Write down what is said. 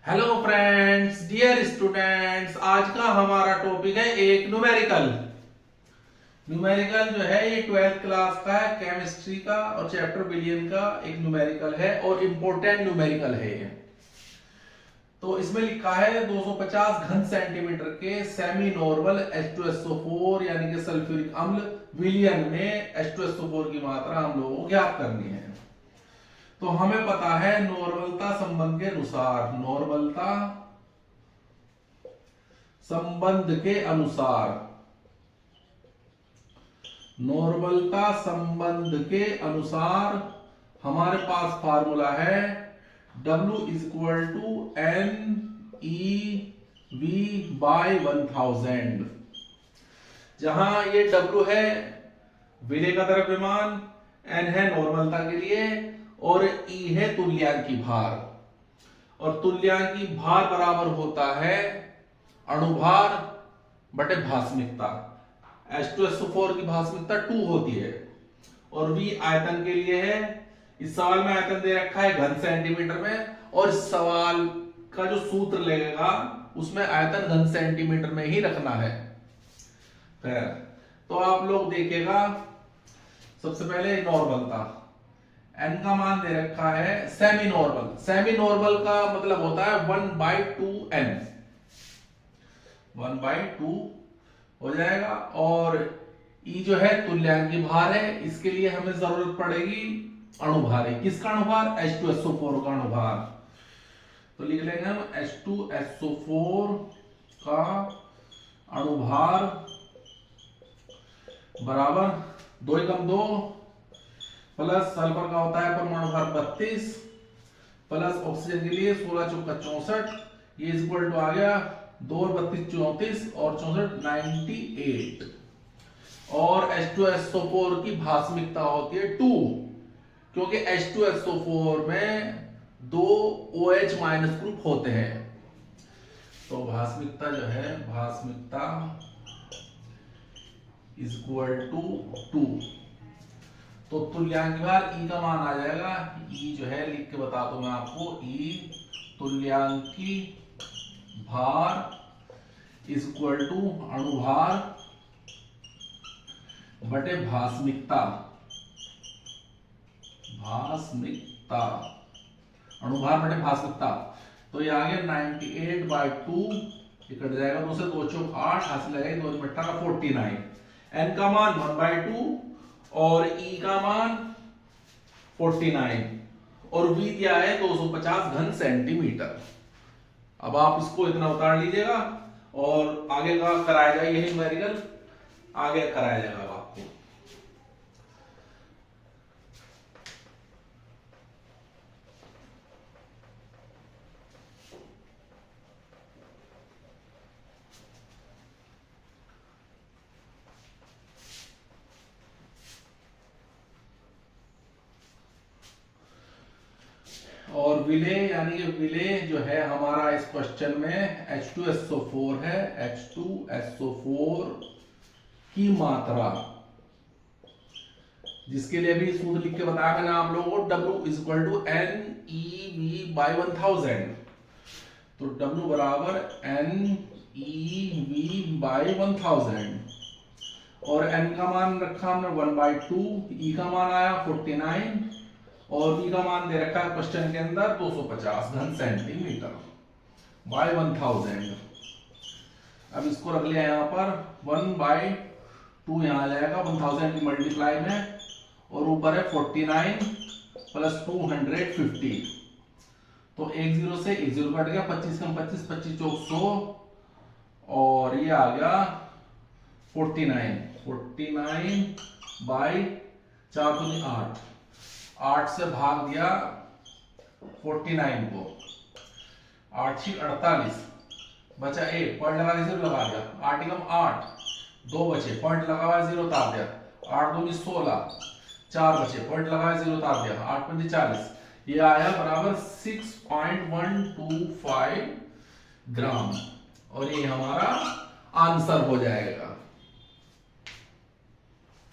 Hello friends, dear students, आज का हमारा टॉपिक है एक न्यूमेरिकल। न्यूमेरिकल जो है ये 12th क्लास का है, केमिस्ट्री का और चैप्टर बिलियन का एक न्यूमेरिकल है और इम्पोर्टेंट न्यूमेरिकल है ये। तो इसमें लिखा है 250 घन सेंटीमीटर के सेमी नॉर्मल H2SO4 यानी कि सल्फ्यूरिक अम्ल विलियन में H2SO4 की मात्रा हम लोगों को ज्ञात करनी है। तो हमें पता है नॉर्मलता संबंध के अनुसार, नॉर्मलता संबंध के अनुसार, नॉर्मलता संबंध के अनुसार हमारे पास फार्मूला है W equal to NeV by 1000, जहां ये W है विलेय का द्रव्यमान, N है नॉर्मलता के लिए और E है तुल्यांकी भार। और तुल्यांकी भार बराबर होता है अणुभार बटे भास्मिकता। H2SO4 की भास्मिकता 2 होती है और V आयतन के लिए है। इस सवाल में आयतन दे रखा है घन सेंटीमीटर में और इस सवाल का जो सूत्र लगेगा उसमें आयतन घन सेंटीमीटर में ही रखना है। तो आप लोग देखिएगा, सबसे पहले नॉर्मलता, n का मान दे रखा है सेमी नॉर्मल। सेमी नॉर्मल का मतलब होता है 1/2n, 1/2 हो जाएगा। और E जो है तुल्यांकी भार है, इसके लिए हमें जरूरत पड़ेगी अणुभार। किसका अणुभार? H2SO4 का अणुभार। तो लिख लेंगे हम H2SO4 का अणुभार बराबर 2 एकम 2 प्लस सल्फर का होता है परमाणु भार 32 प्लस ऑक्सीजन के लिए 16 चौका 64, ये इक्वल टू आ गया 2 और 32 34 और 64 98। और H2SO4 की भास्मिकता होती है 2, क्योंकि H2SO4 में 2 OH माइनस ग्रुप होते हैं। तो भास्मिकता जो है, भास्मिकता इक्वल टू 2। तो तुल्यांकी भार E का मान आ जाएगा, E जो है लिख के बता दूं मैं आपको, E तुल्यांकी भार इक्वल टू अणुभार बटे भास्मिकता, भास्मिकता, अणुभार बटे भास्मिकता। तो ये आ गया 98/2, ये कट जाएगा 2 से 2 चौक 8, हासिल लगेगा 2 में 18 49। N का मान 1/2 और E का मान 49 और V दिया है 250 घन सेंटीमीटर। अब आप इसको इतना उतार लीजिएगा और आगे का कराया जाए, यही न्यूमेरिकल आगे कराया जाएगा आपको। और विलेय यानी कि विलेय जो है हमारा इस क्वेश्चन में H2SO4 है, H2SO4 की मात्रा, जिसके लिए भी सूत्र लिख के बताया मैंने आप लोगों को, W equal to NeV by 1000। तो W बराबर NeV बाय 1000 और N का मान रखा हमने 1/2, E का मान आया 49 और V का मान दे रखा है क्वेश्चन के अंदर 250 घन सेंटीमीटर बाय 1000। अब इसको रख लिया यहाँ पर 1/2, यहाँ आ जाएगा 1000 की मल्टीप्लाई में और ऊपर है 49 प्लस 250। तो 1 0 से 1 0 कट गया, 25 कम 25, 25 चौक 100 और ये आ गया 49 बाई 4 दूनी 8 से भाग दिया 49 को, 8 6 48, बचा 1, पॉइंट लगा दिया, 0 लगा दिया, 8 एकम 8, 2 बचे, पॉइंट लगा हुआ 0 उतार दिया, 8 दूनी 16, 4 बचे, पॉइंट लगा 0 उतार दिया, 8 पंजे 40, ये आया बराबर 6.125 ग्राम और ये हमारा आंसर हो जाएगा।